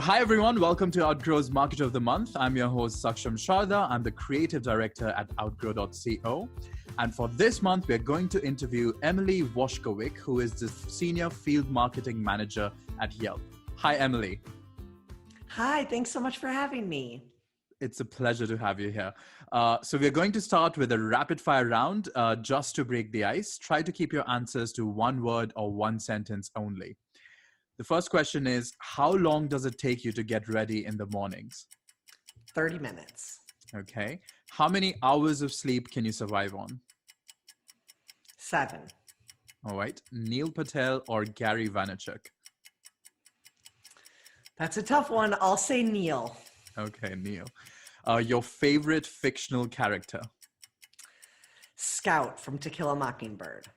Hi everyone, welcome to Outgrow's Market of the Month. I'm your host Saksham Sharda. I'm the creative director at outgrow.co. And for this month, we're going to interview Emily Washcovick, who is the senior field marketing manager at Yelp. Hi Emily. Hi, thanks so much for having me. It's a pleasure to have you here. So we're going to start with a rapid fire round just to break the ice. Try to keep your answers to one word or one sentence only. The first question is, how long does it take you to get ready in the mornings? 30 minutes. Okay. How many hours of sleep can you survive on? 7. All right. Neil Patel or Gary Vaynerchuk? That's a tough one. I'll say Neil. Okay, Neil. Your favorite fictional character? Scout from To Kill a Mockingbird.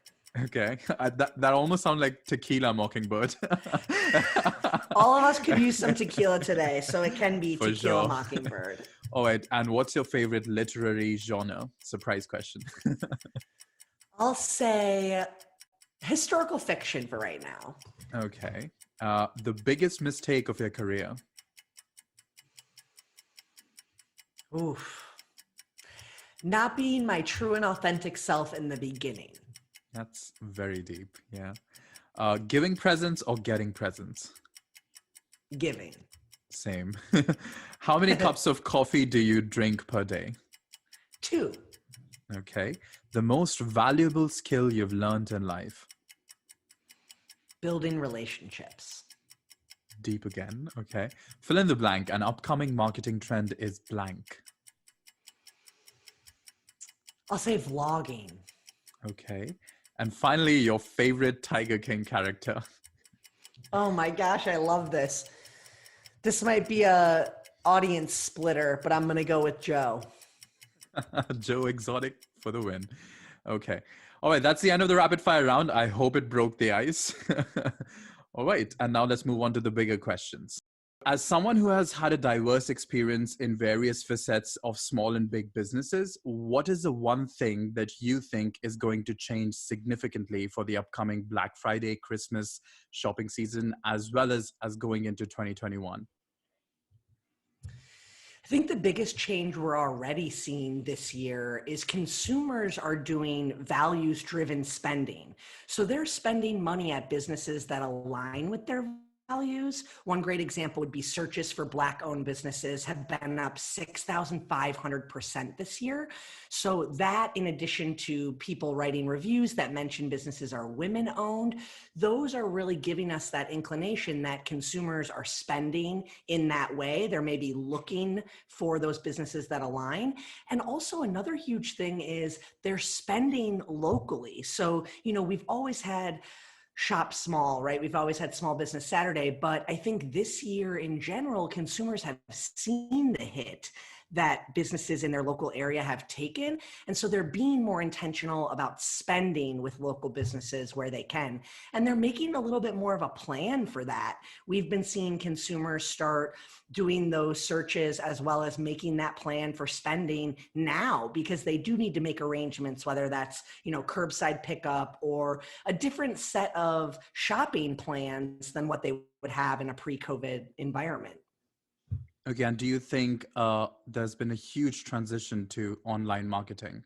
Okay. That almost sounds like Tequila Mockingbird. All of us could use some tequila today, so it can be For To Kill a sure. Mockingbird. All right. And what's your favorite literary genre? Surprise question. I'll say historical fiction for right now. Okay. The biggest mistake of your career? Oof. Not being my true and authentic self in the beginning. That's very deep. Yeah. Giving presents or getting presents? Giving. Same. How many cups of coffee do you drink per day? 2. Okay. The most valuable skill you've learned in life? Building relationships. Deep again. Okay. Fill in the blank. An upcoming marketing trend is blank. I'll say vlogging. Okay. And finally, your favorite Tiger King character? Oh my gosh, I love this. This might be a audience splitter, but I'm going to go with Joe. Joe Exotic for the win. Okay. All right. That's the end of the rapid fire round. I hope it broke the ice. All right. And now let's move on to the bigger questions. As someone who has had a diverse experience in various facets of small and big businesses, what is the one thing that you think is going to change significantly for the upcoming Black Friday, Christmas shopping season, as well as going into 2021? I think the biggest change we're already seeing this year is consumers are doing values-driven spending. So they're spending money at businesses that align with their values. One great example would be searches for Black-owned businesses have been up 6,500% this year. So that, in addition to people writing reviews that mention businesses are women-owned, those are really giving us that inclination that consumers are spending in that way. They're maybe looking for those businesses that align. And also another huge thing is they're spending locally. So, we've always had shop small, right? We've always had Small Business Saturday, but I think this year in general, consumers have seen the hit that businesses in their local area have taken. And so they're being more intentional about spending with local businesses where they can. And they're making a little bit more of a plan for that. We've been seeing consumers start doing those searches as well as making that plan for spending now, because they do need to make arrangements, whether that's, curbside pickup or a different set of shopping plans than what they would have in a pre-COVID environment. Again, do you think there's been a huge transition to online marketing?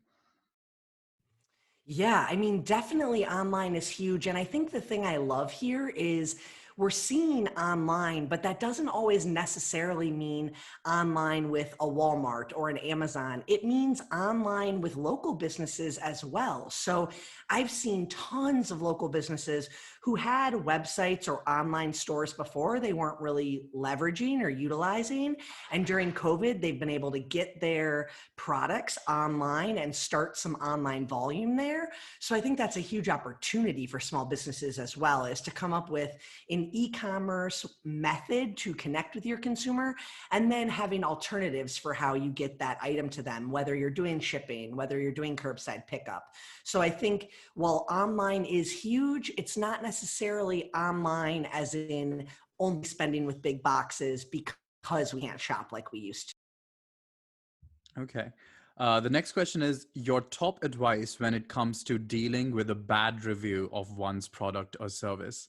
Yeah, definitely online is huge. And I think the thing I love here is we're seeing online, but that doesn't always necessarily mean online with a Walmart or an Amazon. It means online with local businesses as well. So I've seen tons of local businesses who had websites or online stores before they weren't really leveraging or utilizing. And during COVID, they've been able to get their products online and start some online volume there. So I think that's a huge opportunity for small businesses as well, is to come up with an e-commerce method to connect with your consumer, and then having alternatives for how you get that item to them, whether you're doing shipping, whether you're doing curbside pickup. So I think while online is huge, it's not necessarily online as in only spending with big boxes because we can't shop like we used to. Okay. The next question is your top advice when it comes to dealing with a bad review of one's product or service.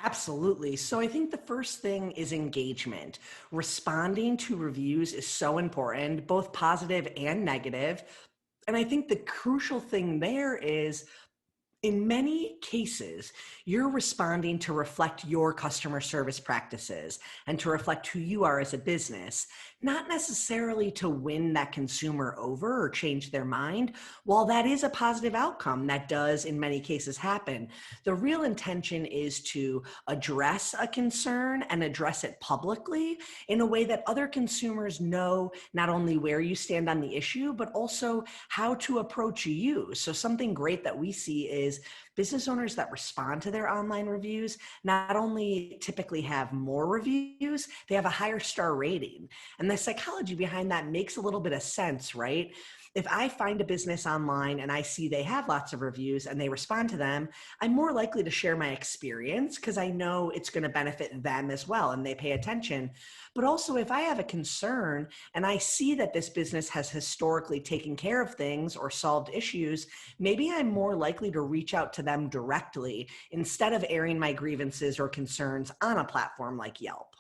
Absolutely. So I think the first thing is engagement. Responding to reviews is so important, both positive and negative. And I think the crucial thing there is in many cases, you're responding to reflect your customer service practices and to reflect who you are as a business, not necessarily to win that consumer over or change their mind. While that is a positive outcome, that does in many cases happen, the real intention is to address a concern and address it publicly in a way that other consumers know not only where you stand on the issue, but also how to approach you. So something great that we see is business owners that respond to their online reviews not only typically have more reviews, they have a higher star rating. And the psychology behind that makes a little bit of sense, right? If I find a business online and I see they have lots of reviews and they respond to them, I'm more likely to share my experience because I know it's going to benefit them as well and they pay attention. But also, if I have a concern and I see that this business has historically taken care of things or solved issues, maybe I'm more likely to reach out to them directly instead of airing my grievances or concerns on a platform like Yelp.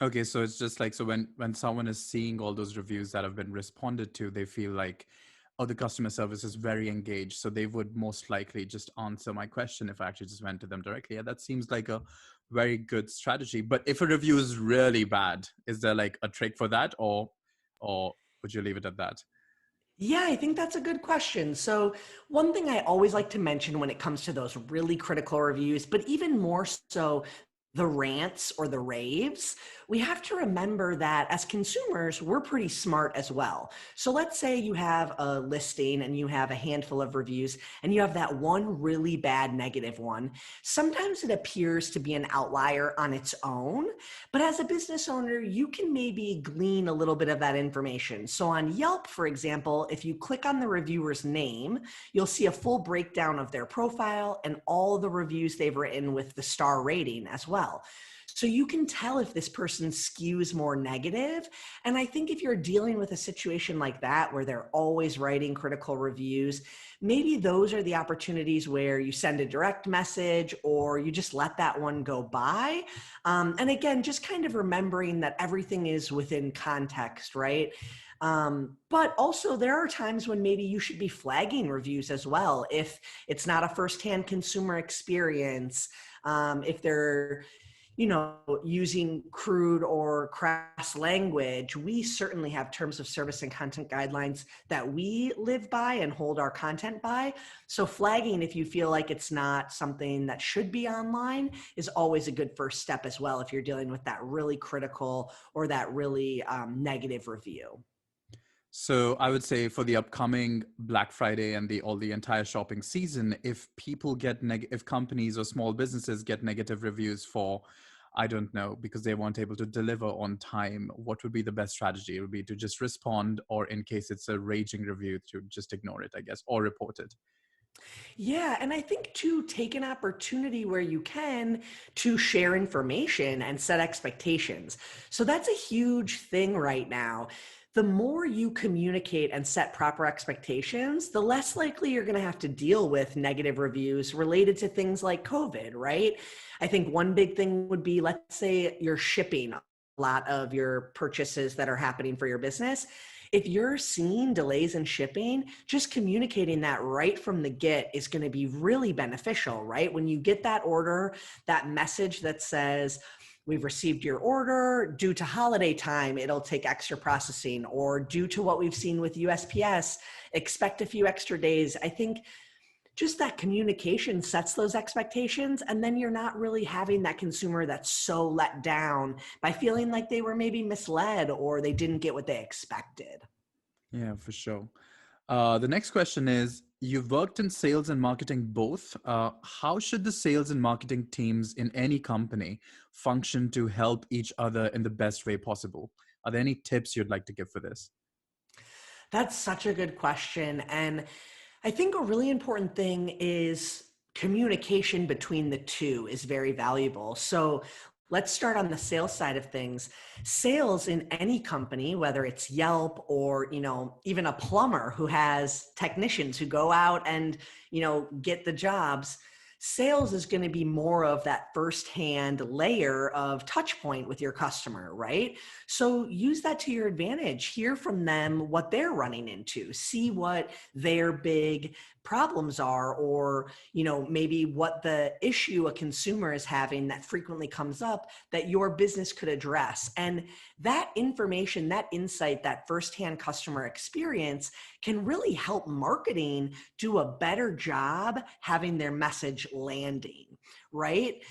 Okay, so it's just like, so when someone is seeing all those reviews that have been responded to, they feel like, oh, the customer service is very engaged, so they would most likely just answer my question if I actually just went to them directly. Yeah, that seems like a very good strategy. But if a review is really bad, is there like a trick for that, or would you leave it at that? Yeah, I think that's a good question. So, one thing I always like to mention when it comes to those really critical reviews, but even more so the rants or the raves, we have to remember that as consumers, we're pretty smart as well. So, let's say you have a listing and you have a handful of reviews and you have that one really bad negative one. Sometimes it appears to be an outlier on its own, but as a business owner, you can maybe glean a little bit of that information. So on Yelp, for example, if you click on the reviewer's name, you'll see a full breakdown of their profile and all the reviews they've written with the star rating as well. So you can tell if this person skews more negative. And I think if you're dealing with a situation like that, where they're always writing critical reviews, maybe those are the opportunities where you send a direct message or you just let that one go by. And again, just kind of remembering that everything is within context, right? But also there are times when maybe you should be flagging reviews as well. If it's not a firsthand consumer experience, if they're using crude or crass language, we certainly have terms of service and content guidelines that we live by and hold our content by. So flagging, if you feel like it's not something that should be online, is always a good first step as well if you're dealing with that really critical or that really negative review. So I would say for the upcoming Black Friday and the entire shopping season, if people get if companies or small businesses get negative reviews for, I don't know, because they weren't able to deliver on time, what would be the best strategy? It would be to just respond, or in case it's a raging review, to just ignore it, I guess, or report it. Yeah, and I think to take an opportunity where you can to share information and set expectations. So that's a huge thing right now. The more you communicate and set proper expectations, the less likely you're going to have to deal with negative reviews related to things like COVID, right? I think one big thing would be, let's say you're shipping a lot of your purchases that are happening for your business. If you're seeing delays in shipping, just communicating that right from the get is going to be really beneficial, right? When you get that order, that message that says, we've received your order, due to holiday time, it'll take extra processing, or due to what we've seen with USPS, expect a few extra days. I think just that communication sets those expectations, and then you're not really having that consumer that's so let down by feeling like they were maybe misled or they didn't get what they expected. Yeah, for sure. The next question is, you've worked in sales and marketing both. How should the sales and marketing teams in any company function to help each other in the best way possible? Are there any tips you'd like to give for this? That's such a good question. And I think a really important thing is communication between the two is very valuable. So let's start on the sales side of things. Sales in any company, whether it's Yelp or, even a plumber who has technicians who go out and, get the jobs. Sales is going to be more of that firsthand layer of touch point with your customer, right? So use that to your advantage. Hear from them what they're running into. See what their big problems are, or maybe what the issue a consumer is having that frequently comes up that your business could address. And that information, that insight, that firsthand customer experience can really help marketing do a better job having their message landing, right?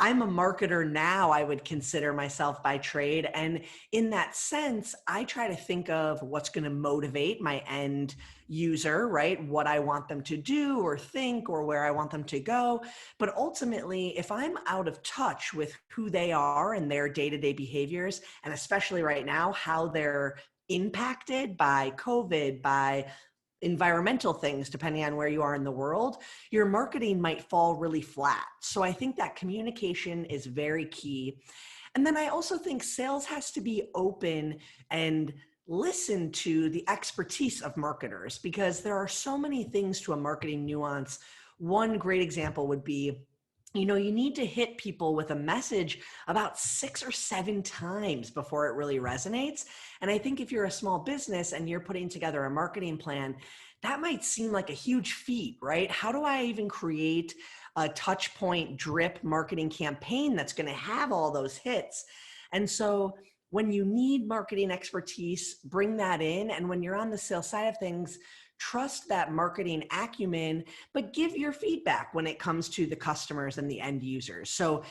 I'm a marketer now, I would consider myself by trade. And in that sense, I try to think of what's going to motivate my end user, right? What I want them to do or think, or where I want them to go. But ultimately, if I'm out of touch with who they are and their day-to-day behaviors, and especially right now, how they're impacted by COVID, by environmental things, depending on where you are in the world, your marketing might fall really flat. So I think that communication is very key. And then I also think sales has to be open and listen to the expertise of marketers, because there are so many things to a marketing nuance. One great example would be, you need to hit people with a message about 6 or 7 times before it really resonates. And I think if you're a small business and you're putting together a marketing plan, that might seem like a huge feat, right? How do I even create a touch point drip marketing campaign that's going to have all those hits? And so when you need marketing expertise, bring that in. And when you're on the sales side of things, trust that marketing acumen, but give your feedback when it comes to the customers and the end users. So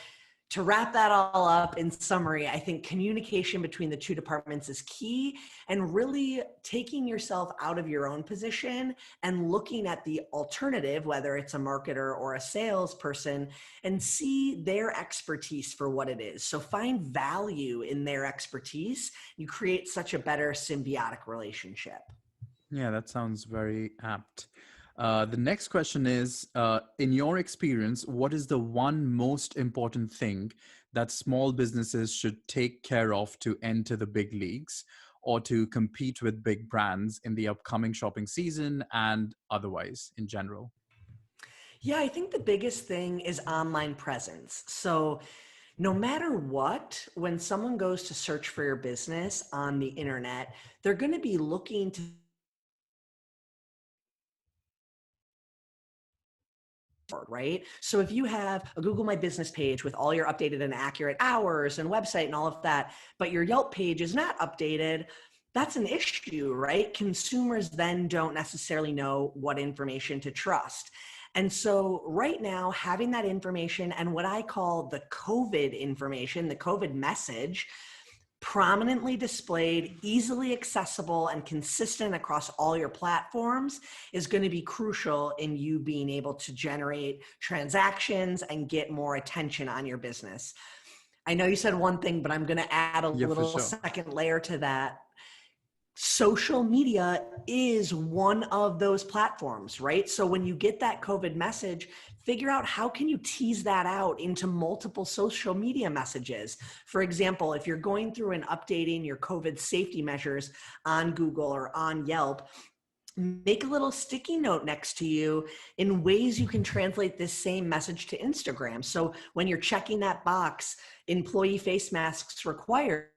to wrap that all up, in summary, I think communication between the two departments is key, and really taking yourself out of your own position and looking at the alternative, whether it's a marketer or a salesperson, and see their expertise for what it is. So find value in their expertise. You create such a better symbiotic relationship. Yeah, that sounds very apt. The next question is, in your experience, what is the one most important thing that small businesses should take care of to enter the big leagues or to compete with big brands in the upcoming shopping season and otherwise in general? Yeah, I think the biggest thing is online presence. So no matter what, when someone goes to search for your business on the internet, they're going to be looking to, right? So if you have a Google My Business page with all your updated and accurate hours and website and all of that, but your Yelp page is not updated, that's an issue, right? Consumers then don't necessarily know what information to trust. And so right now, having that information and what I call the COVID information, the COVID message, prominently displayed, easily accessible, and consistent across all your platforms is going to be crucial in you being able to generate transactions and get more attention on your business. I know you said one thing, but I'm going to add a Yeah, for little sure. second layer to that. Social media is one of those platforms, right? So when you get that COVID message, figure out how can you tease that out into multiple social media messages. For example, if you're going through and updating your COVID safety measures on Google or on Yelp, make a little sticky note next to you in ways you can translate this same message to Instagram. So when you're checking that box, employee face masks required,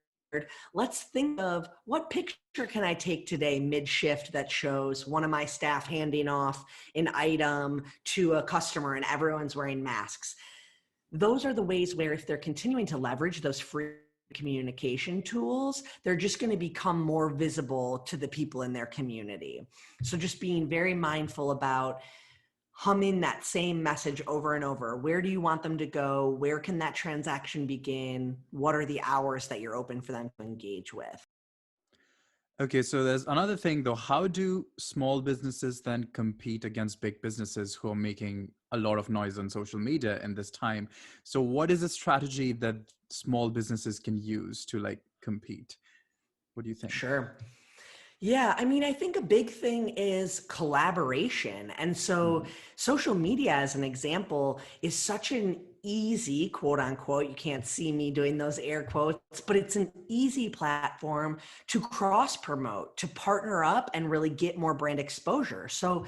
let's think of what picture can I take today mid-shift that shows one of my staff handing off an item to a customer and everyone's wearing masks. Those are the ways where if they're continuing to leverage those free communication tools, they're just going to become more visible to the people in their community. So just being very mindful about humming that same message over and over. Where do you want them to go? Where can that transaction begin? What are the hours that you're open for them to engage with? Okay, so there's another thing though. How do small businesses then compete against big businesses who are making a lot of noise on social media in this time? So what is a strategy that small businesses can use to like compete? What do you think? Sure. Yeah, I mean, I think a big thing is collaboration. And so Mhm. social media, as an example, is such an easy, quote unquote, you can't see me doing those air quotes, but it's an easy platform to cross promote, to partner up and really get more brand exposure. So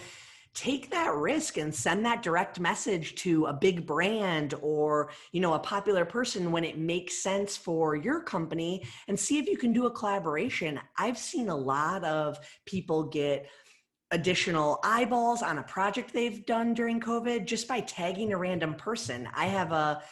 take that risk and send that direct message to a big brand or, a popular person when it makes sense for your company, and see if you can do a collaboration. I've seen a lot of people get additional eyeballs on a project they've done during COVID just by tagging a random person. I have a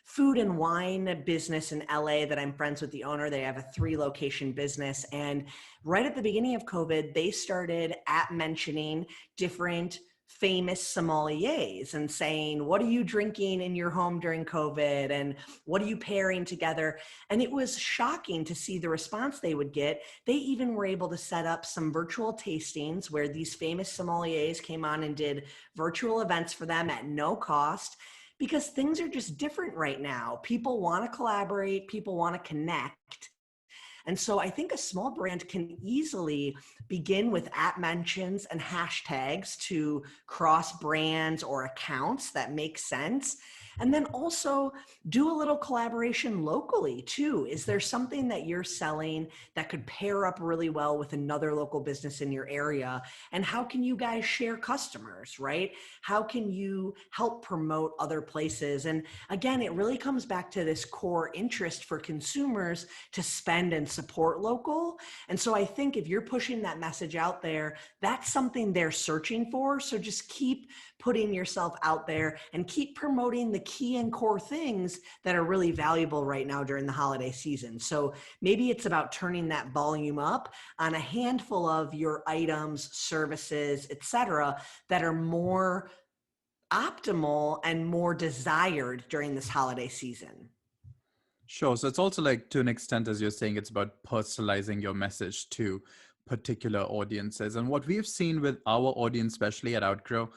food and wine business in LA that I'm friends with the owner. They have a 3-location business. And right at the beginning of COVID, they started at mentioning different famous sommeliers and saying, what are you drinking in your home during COVID? And what are you pairing together? And it was shocking to see the response they would get. They even were able to set up some virtual tastings where these famous sommeliers came on and did virtual events for them at no cost, because things are just different right now. People want to collaborate, people want to connect. And so I think a small brand can easily begin with @ mentions and hashtags to cross brands or accounts that make sense. And then also do a little collaboration locally too. Is there something that you're selling that could pair up really well with another local business in your area? And how can you guys share customers, right? How can you help promote other places? And again, it really comes back to this core interest for consumers to spend and support local. And so I think if you're pushing that message out there, that's something they're searching for. So just keep putting yourself out there and keep promoting the key and core things that are really valuable right now during the holiday season. So maybe it's about turning that volume up on a handful of your items, services, etc., that are more optimal and more desired during this holiday season. Sure. So it's also like, to an extent, as you're saying, it's about personalizing your message to particular audiences. And what we've seen with our audience, especially at Outgrow,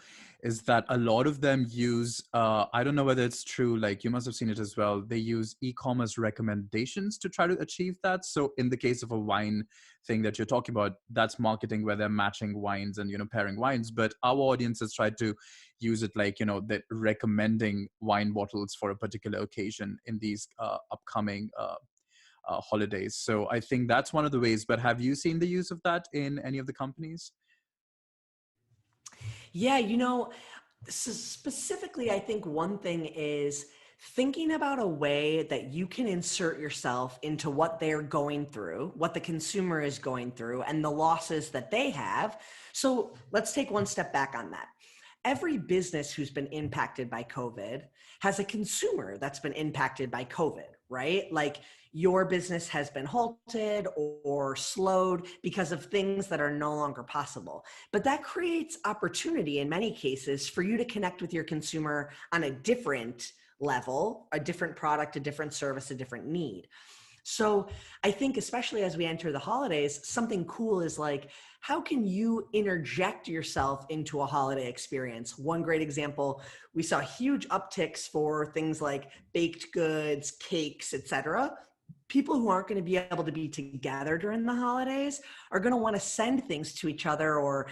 is that a lot of them use, I don't know whether it's true, like you must have seen it as well, they use e-commerce recommendations to try to achieve that. So in the case of a wine thing that you're talking about, that's marketing where they're matching wines and, pairing wines. But our audience has tried to use it like, that recommending wine bottles for a particular occasion in these upcoming holidays. So I think that's one of the ways. But have you seen the use of that in any of the companies? Yeah, specifically, I think one thing is thinking about a way that you can insert yourself into what they're going through, what the consumer is going through, and the losses that they have. So let's take one step back on that. Every business who's been impacted by COVID has a consumer that's been impacted by COVID, right? Like your business has been halted or slowed because of things that are no longer possible. But that creates opportunity in many cases for you to connect with your consumer on a different level, a different product, a different service, a different need. So I think especially as we enter the holidays, something cool is like, how can you interject yourself into a holiday experience? One great example, we saw huge upticks for things like baked goods, cakes, etc. People who aren't going to be able to be together during the holidays are going to want to send things to each other or,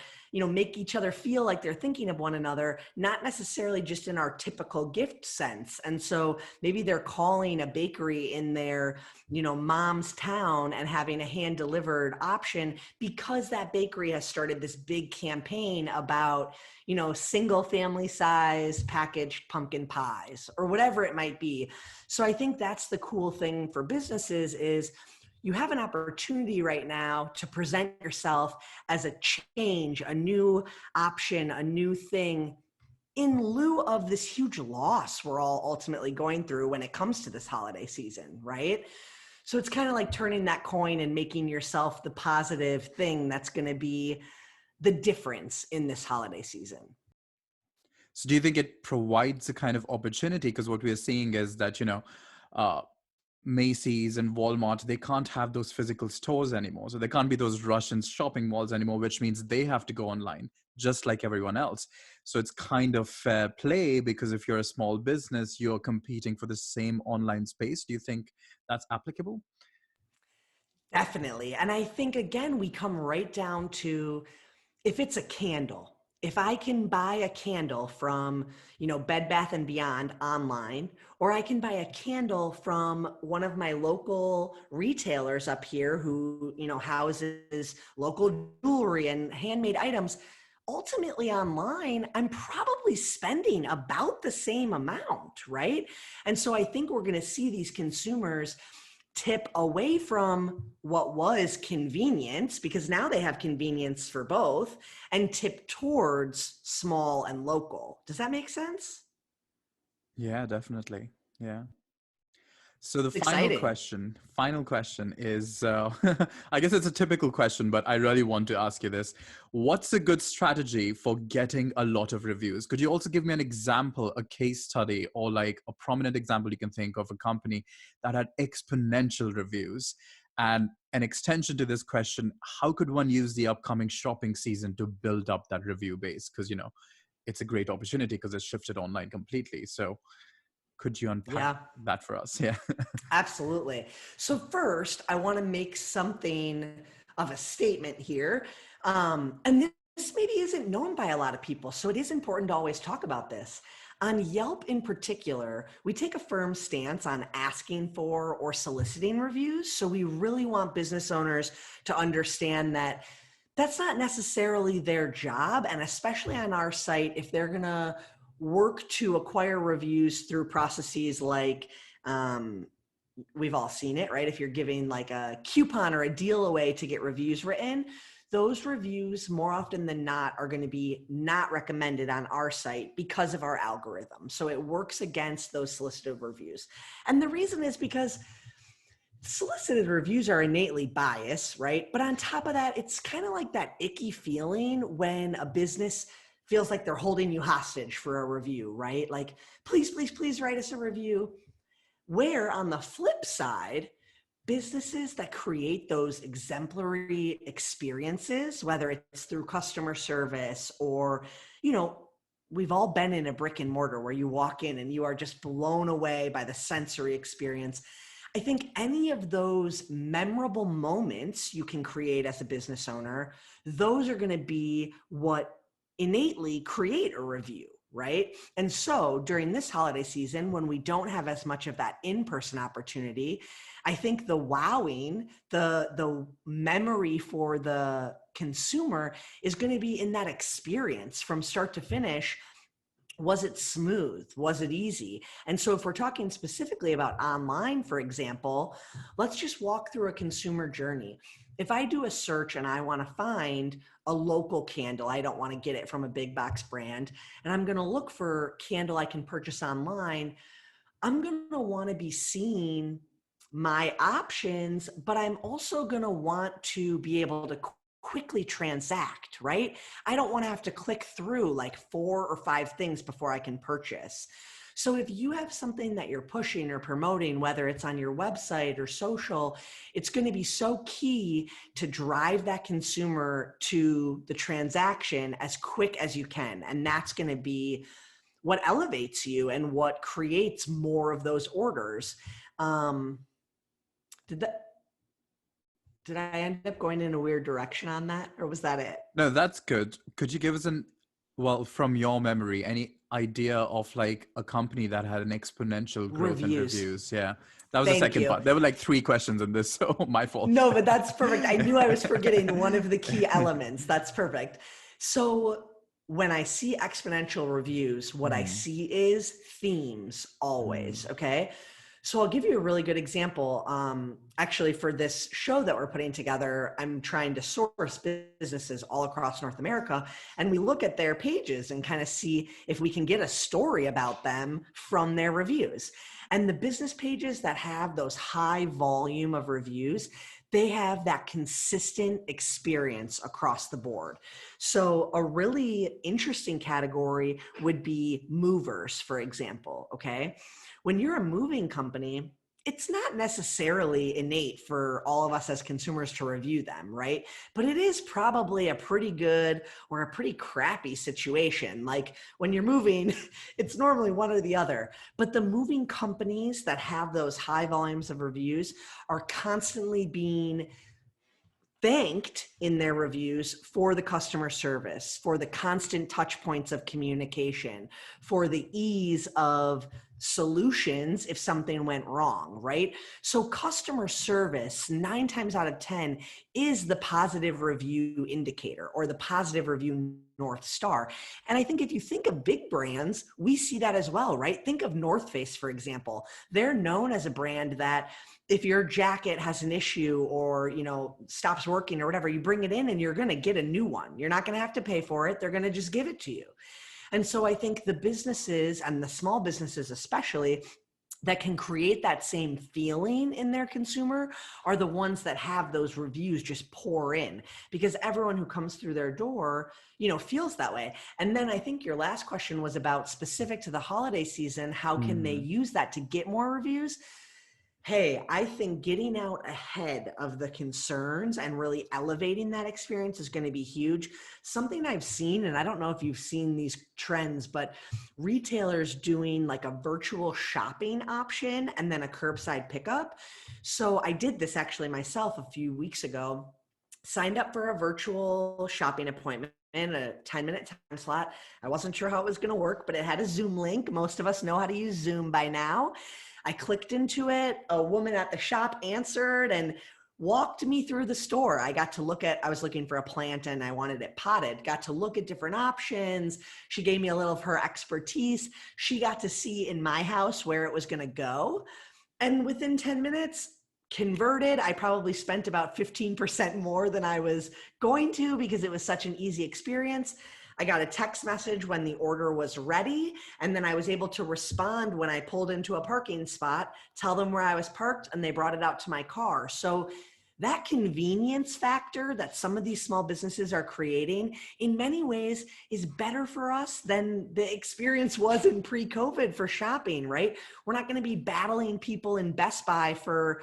make each other feel like they're thinking of one another, not necessarily just in our typical gift sense. And so maybe they're calling a bakery in their, mom's town and having a hand delivered option because that bakery has started this big campaign about, single family size packaged pumpkin pies or whatever it might be. So I think that's the cool thing for businesses is you have an opportunity right now to present yourself as a change, a new option, a new thing in lieu of this huge loss we're all ultimately going through when it comes to this holiday season, right? So it's kind of like turning that coin and making yourself the positive thing that's going to be the difference in this holiday season. So do you think it provides a kind of opportunity? Because what we're seeing is that, uh, Macy's and Walmart, they can't have those physical stores anymore. So there can't be those Russian shopping malls anymore, which means they have to go online just like everyone else. So it's kind of fair play because if you're a small business, you're competing for the same online space. Do you think that's applicable? Definitely. And I think, again, we come right down to if it's a candle, if I can buy a candle from, Bed Bath and Beyond online, or I can buy a candle from one of my local retailers up here who, houses local jewelry and handmade items, ultimately online, I'm probably spending about the same amount, right? And so I think we're going to see these consumers tip away from what was convenience, because now they have convenience for both, and tip towards small and local. Does that make sense? Yeah, definitely. Yeah. So the It's exciting. final question is, I guess it's a typical question, but I really want to ask you this. What's a good strategy for getting a lot of reviews? Could you also give me an example, a case study, or like a prominent example you can think of a company that had exponential reviews? And an extension to this question, how could one use the upcoming shopping season to build up that review base? Because, it's a great opportunity because it's shifted online completely. So could you unpack Yeah. that for us? Yeah. Absolutely. So first, I want to make something of a statement here. And this maybe isn't known by a lot of people, so it is important to always talk about this. On Yelp in particular, we take a firm stance on asking for or soliciting reviews. So we really want business owners to understand that that's not necessarily their job. And especially on our site, if they're going to work to acquire reviews through processes like, we've all seen it, right? If you're giving like a coupon or a deal away to get reviews written, those reviews more often than not are going to be not recommended on our site because of our algorithm. So it works against those solicited reviews. And the reason is because solicited reviews are innately biased, right? But on top of that, it's kind of like that icky feeling when a business feels like they're holding you hostage for a review, right? Like, please, please, please write us a review. Where on the flip side, businesses that create those exemplary experiences, whether it's through customer service or, you know, we've all been in a brick and mortar where you walk in and you are just blown away by the sensory experience. I think any of those memorable moments you can create as a business owner, those are going to be what innately create a review, right? And so during this holiday season, when we don't have as much of that in-person opportunity, I think the wowing, the memory for the consumer is going to be in that experience from start to finish. Was it smooth? Was it easy? And so if we're talking specifically about online, for example, let's just walk through a consumer journey. If I do a search and I want to find a local candle, I don't want to get it from a big box brand, and I'm going to look for candle I can purchase online, I'm going to want to be seeing my options, but I'm also going to want to be able to quickly transact, right? I don't want to have to click through like 4 or 5 things before I can purchase. So if you have something that you're pushing or promoting, whether it's on your website or social, it's going to be so key to drive that consumer to the transaction as quick as you can. And that's going to be what elevates you and what creates more of those orders. Um, did that, did I end up going in a weird direction on that, or was that it? No, that's good. Could you give us well, from your memory, any idea of like a company that had an exponential growth in Reviews. reviews? Yeah. That was the Thank second you. part. There were like 3 questions in this, so my fault. No, but that's perfect. I knew I was forgetting one of the key elements. That's perfect. So when I see exponential reviews, what I Hmm. see is themes always. Hmm. Okay. So I'll give you a really good example. Actually, for this show that we're putting together, I'm trying to source businesses all across North America. And we look at their pages and kind of see if we can get a story about them from their reviews. And the business pages that have those high volume of reviews, they have that consistent experience across the board. So a really interesting category would be movers, for example, okay? When you're a moving company, it's not necessarily innate for all of us as consumers to review them, right? But it is probably a pretty good or a pretty crappy situation. Like when you're moving, it's normally one or the other. But the moving companies that have those high volumes of reviews are constantly being thanked in their reviews for the customer service, for the constant touch points of communication, for the ease of solutions if something went wrong, right? So customer service, 9 times out of 10, is the positive review indicator or the positive review North Star. And I think if you think of big brands, we see that as well, right? Think of North Face, for example. They're known as a brand that if your jacket has an issue or, stops working or whatever, you bring it in and you're going to get a new one. You're not going to have to pay for it. They're going to just give it to you. And so I think the businesses and the small businesses especially that can create that same feeling in their consumer are the ones that have those reviews just pour in, because everyone who comes through their door, feels that way. And then I think your last question was about specific to the holiday season, how can they use that to get more reviews? Hey, I think getting out ahead of the concerns and really elevating that experience is going to be huge. Something I've seen, and I don't know if you've seen these trends, but retailers doing like a virtual shopping option and then a curbside pickup. So I did this actually myself a few weeks ago, signed up for a virtual shopping appointment in a 10-minute time slot. I wasn't sure how it was going to work, but it had a Zoom link. Most of us know how to use Zoom by now. I clicked into it. A woman at the shop answered and walked me through the store. I was looking for a plant and I wanted it potted, got to look at different options. She gave me a little of her expertise. She got to see in my house where it was going to go. And within 10 minutes, converted. I probably spent about 15% more than I was going to because it was such an easy experience. I got a text message when the order was ready, and then I was able to respond when I pulled into a parking spot, tell them where I was parked, and they brought it out to my car. So that convenience factor that some of these small businesses are creating in many ways is better for us than the experience was in pre-COVID for shopping, right? We're not going to be battling people in Best Buy for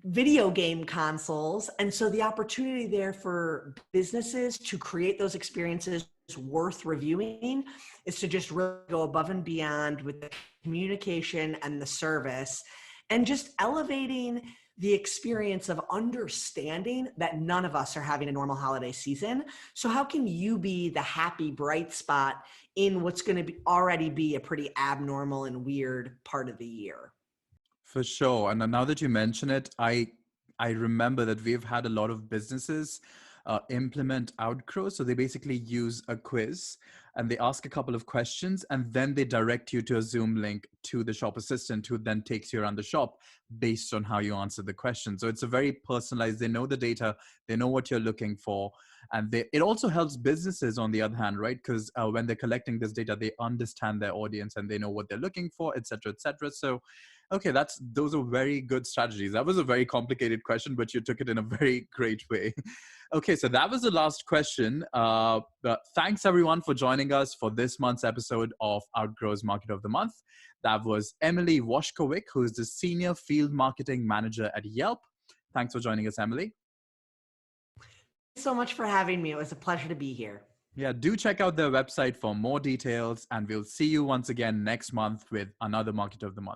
video game consoles. And so the opportunity there for businesses to create those experiences worth reviewing is to just really go above and beyond with the communication and the service and just elevating the experience of understanding that none of us are having a normal holiday season. So how can you be the happy, bright spot in what's going to already be a pretty abnormal and weird part of the year? For sure. And now that you mention it, I remember that we've had a lot of businesses implement Outgrow. So they basically use a quiz and they ask a couple of questions and then they direct you to a Zoom link to the shop assistant who then takes you around the shop based on how you answer the question. So it's a very personalized, they know the data, they know what you're looking for. And it also helps businesses on the other hand, right? Because when they're collecting this data, they understand their audience and they know what they're looking for, et cetera, et cetera. So okay, those are very good strategies. That was a very complicated question, but you took it in a very great way. Okay, so that was the last question. But thanks everyone for joining us for this month's episode of Outgrow's Market of the Month. That was Emily Washcovick, who is the Senior Field Marketing Manager at Yelp. Thanks for joining us, Emily. Thanks so much for having me. It was a pleasure to be here. Yeah, do check out their website for more details, and we'll see you once again next month with another Market of the Month.